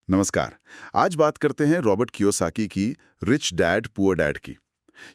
नमस्कार। आज बात करते हैं रॉबर्ट कियोसाकी की रिच डैड पुअर डैड की।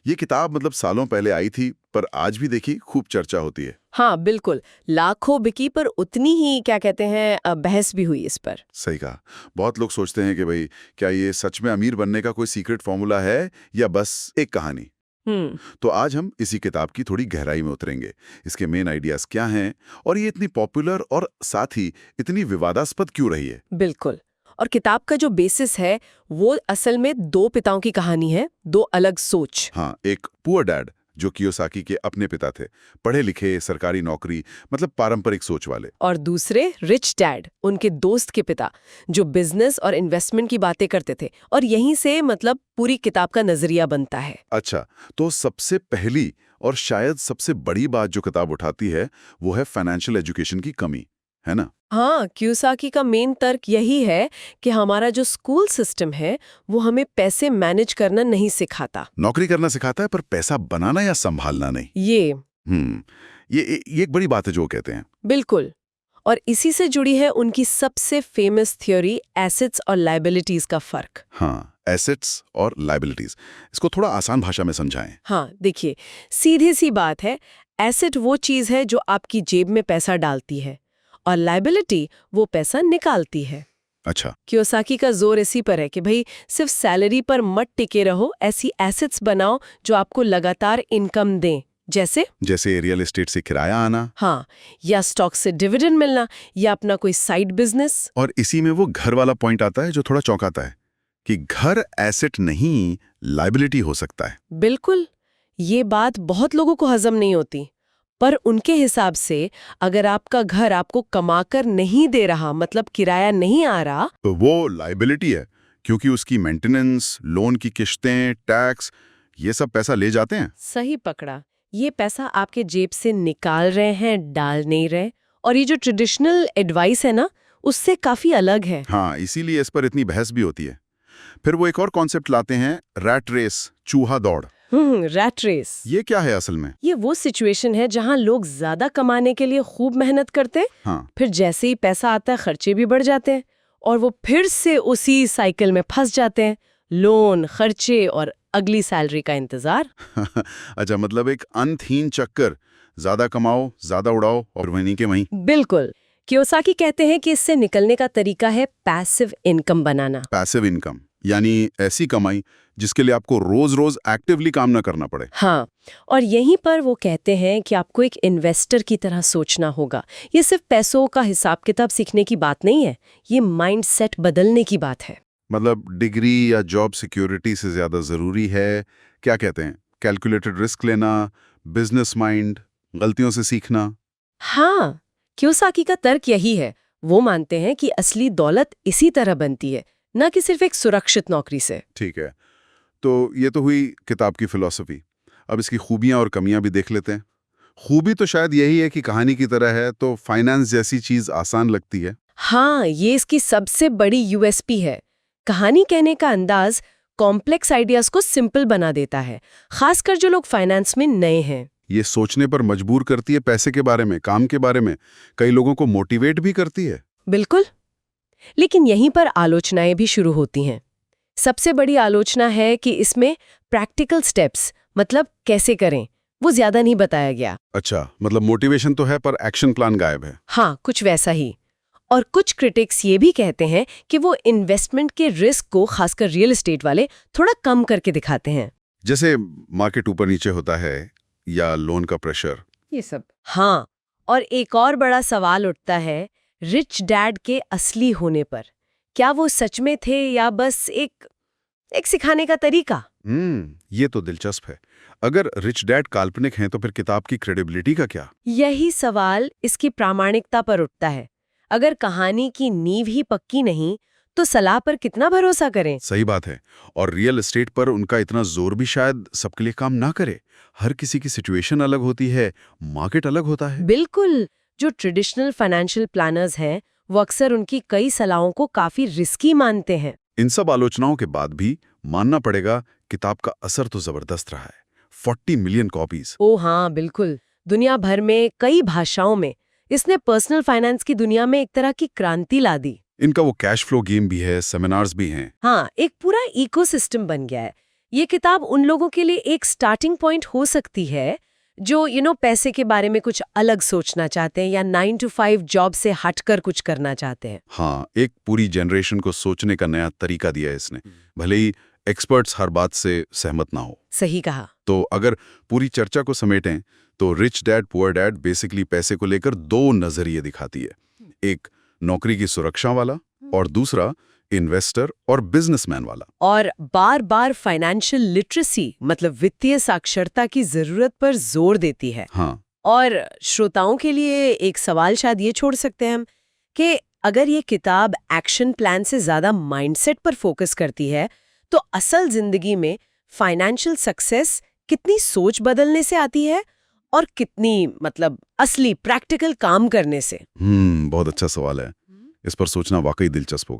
ये किताब मतलब सालों पहले आई थी, पर आज भी देखी खूब चर्चा होती है। हाँ बिल्कुल। लाखों बिकी पर उतनी ही क्या कहते हैं बहस भी हुई इस पर। सही कहा। बहुत लोग सोचते हैं कि भाई क्या ये सच में अमीर बनने का कोई सीक्रेट फॉर्मूला है या बस एक कहानी। हम्म। तो आज हम इसी किताब की थोड़ी गहराई में उतरेंगे। इसके मेन आइडियाज क्या हैं और ये इतनी पॉपुलर और साथ ही इतनी विवादास्पद क्यों रही है। बिल्कुल। और किताब का जो बेसिस है वो असल में दो पिताओं की कहानी है, दो अलग सोच। हाँ, एक पुअर डैड जो कियोसाकी के अपने पिता थे, पढ़े लिखे, सरकारी नौकरी, मतलब पारंपरिक सोच वाले। और दूसरे रिच डैड, उनके दोस्त के पिता, जो बिजनेस और इन्वेस्टमेंट की बातें करते थे। और यहीं से मतलब पूरी किताब का नजरिया बनता है। अच्छा, तो सबसे पहली और शायद सबसे बड़ी बात जो किताब उठाती है वो है फाइनेंशियल एजुकेशन की कमी, है ना? हाँ, कियोसाकी का मेन तर्क यही है कि हमारा जो स्कूल सिस्टम है वो हमें पैसे मैनेज करना नहीं सिखाता। नौकरी करना सिखाता है पर पैसा बनाना या संभालना नहीं। ये हम्म, ये एक बड़ी बात है जो वो कहते हैं। बिल्कुल। और इसी से जुड़ी है उनकी सबसे फेमस थ्योरी, एसेट्स और लायबिलिटीज का फर्क। हाँ, एसेट्स और लायबिलिटीज, इसको थोड़ा आसान भाषा में समझाएं। हाँ देखिए, सीधी सी बात है, एसेट वो चीज है जो आपकी जेब में पैसा डालती है और लायबिलिटी वो पैसा निकालती है। अच्छा। कियोसाकी का जोर इसी पर है कि भाई सिर्फ सैलरी पर मत टिके रहो, ऐसी एसेट्स बनाओ जो आपको लगातार इनकम दें। जैसे रियल एस्टेट से किराया आना। हाँ, या स्टॉक से डिविडेंड मिलना, या अपना कोई साइड बिजनेस। और इसी में वो घर वाला पॉइंट आता है जो थोड़ा चौंकाता है कि घर एसेट नहीं लायबिलिटी हो सकता है। बिल्कुल। ये बात बहुत लोगों को हजम नहीं होती, पर उनके हिसाब से अगर आपका घर आपको कमाकर नहीं दे रहा, मतलब किराया नहीं आ रहा, तो वो लायबिलिटी है, क्योंकि उसकी मेंटेनेंस, लोन की किश्तें, टैक्स, ये सब पैसा ले जाते हैं। सही पकड़ा। ये पैसा आपके जेब से निकाल रहे हैं, डाल नहीं रहे। और ये जो ट्रेडिशनल एडवाइस है ना, उससे काफी अलग है। हाँ, इसीलिए इस पर इतनी बहस भी होती है। फिर वो एक और कॉन्सेप्ट लाते हैं, रैट रेस, चूहा दौड़। Rat race. ये क्या है असल में? ये वो सिचुएशन है जहां लोग ज्यादा कमाने के लिए खूब मेहनत करते हैं, हाँ। फिर जैसे ही पैसा आता है खर्चे भी बढ़ जाते हैं और वो फिर से उसी साइकिल में फंस जाते हैं। लोन, खर्चे और अगली सैलरी का इंतजार। अच्छा, मतलब एक अंतहीन चक्कर, ज्यादा कमाओ, ज्यादा उड़ाओ और वहीं के वहीं। बिल्कुल। कियोसाकी कहते हैं कि इससे निकलने का तरीका है पैसिव इनकम बनाना। पैसिव इनकम यानी ऐसी कमाई जिसके लिए आपको रोज रोज एक्टिवली काम ना करना पड़े। हाँ, और यहीं पर वो कहते हैं कि आपको एक इन्वेस्टर की तरह सोचना होगा। ये सिर्फ पैसों का हिसाब किताब सीखने की बात नहीं है, ये माइंडसेट बदलने की बात है। मतलब डिग्री या जॉब सिक्योरिटी से ज्यादा जरूरी है, क्या कहते हैं, कैलकुलेटेड रिस्क लेना, बिजनेस माइंड, गलतियों से सीखना। हाँ, कियोसाकी का तर्क यही है। वो मानते हैं कि असली दौलत इसी तरह बनती है, न कि सिर्फ एक सुरक्षित नौकरी से। ठीक है, तो ये तो हुई किताब की फिलॉसफी। अब इसकी खूबियां और कमियां भी देख लेते हैं। खूबी तो शायद यही है कि कहानी की तरह है, तो फाइनेंस जैसी चीज आसान लगती है। हाँ, ये इसकी सबसे बड़ी यूएसपी है। कहानी कहने का अंदाज कॉम्प्लेक्स आइडियाज को सिंपल बना देता है, खासकर जो लोग फाइनेंस में नए हैं। ये सोचने पर मजबूर करती है, पैसे के बारे में, काम के बारे में, कई लोगों को मोटिवेट भी करती है। बिल्कुल। लेकिन यहीं पर आलोचनाएं भी शुरू होती हैं। सबसे बड़ी आलोचना है कि इसमें प्रैक्टिकल स्टेप्स, मतलब कैसे करें, वो ज्यादा नहीं बताया गया। अच्छा, मतलब मोटिवेशन तो है पर एक्शन प्लान गायब है। हाँ, कुछ वैसा ही। और कुछ क्रिटिक्स ये भी कहते हैं कि वो इन्वेस्टमेंट के रिस्क को, खासकर रियल एस्टेट वाले, थोड़ा कम करके दिखाते हैं। जैसे मार्केट ऊपर नीचे होता है या लोन का प्रेशर, ये सब। हाँ, और एक और बड़ा सवाल उठता है रिच डैड के असली होने पर। क्या वो सच में थे या बस एक सिखाने का तरीका? ये तो दिलचस्प है। अगर रिच डैड काल्पनिक हैं तो फिर किताब की क्रेडिबिलिटी का क्या? यही सवाल इसकी प्रामाणिकता पर उठता है। अगर कहानी की नींव ही पक्की नहीं, तो सलाह पर कितना भरोसा करें? सही बात है। और रियल एस्टेट पर उनका इतना जोर भी शायद सबके लिए काम ना करे। हर किसी की सिचुएशन अलग होती है, मार्केट अलग होता है। बिल्कुल। जो ट्रेडिशनल फाइनेंशियल प्लानर्स हैं, वो अक्सर उनकी कई सलाहों को काफी रिस्की मानते हैं। इन सब आलोचनाओं के बाद भी मानना पड़ेगा, किताब का असर तो जबरदस्त रहा है। 40 मिलियन कॉपीज। ओ हाँ, बिल्कुल। दुनिया भर में कई भाषाओं में इसने पर्सनल फाइनेंस की दुनिया में एक तरह की क्रांति ला दी। इनका वो कैश फ्लो गेम भी है, सेमिनार्स भी हैं। हाँ, एक पूरा इकोसिस्टम बन गया है। ये किताब उन लोगों के लिए एक स्टार्टिंग पॉइंट हो सकती है जो पैसे के बारे में कुछ अलग सोचना चाहते हैं या 9 to 5 जॉब से हटकर कुछ करना चाहते हैं। हाँ, एक पूरी जनरेशन को सोचने का नया तरीका दिया है इसने, भले ही एक्सपर्ट्स हर बात से सहमत ना हो। सही कहा। तो अगर पूरी चर्चा को समेटें तो rich dad poor dad basically पैसे को लेकर दो नजरिए दिखाती है, एक नौकरी की सुरक्षा वाला और दूसरा इन्वेस्टर और बिजनेसमैन वाला। और बार बार फाइनेंशियल लिटरेसी मतलब वित्तीय साक्षरता की जरूरत पर जोर देती है। हाँ, और श्रोताओं के लिए एक सवाल शायद ये छोड़ सकते हैं हम कि अगर ये किताब एक्शन प्लान से ज्यादा माइंडसेट पर फोकस करती है तो असल जिंदगी में फाइनेंशियल सक्सेस कितनी सोच बदलने से आती है और कितनी असली प्रैक्टिकल काम करने से। बहुत अच्छा सवाल है। इस पर सोचना वाकई दिलचस्प होगा।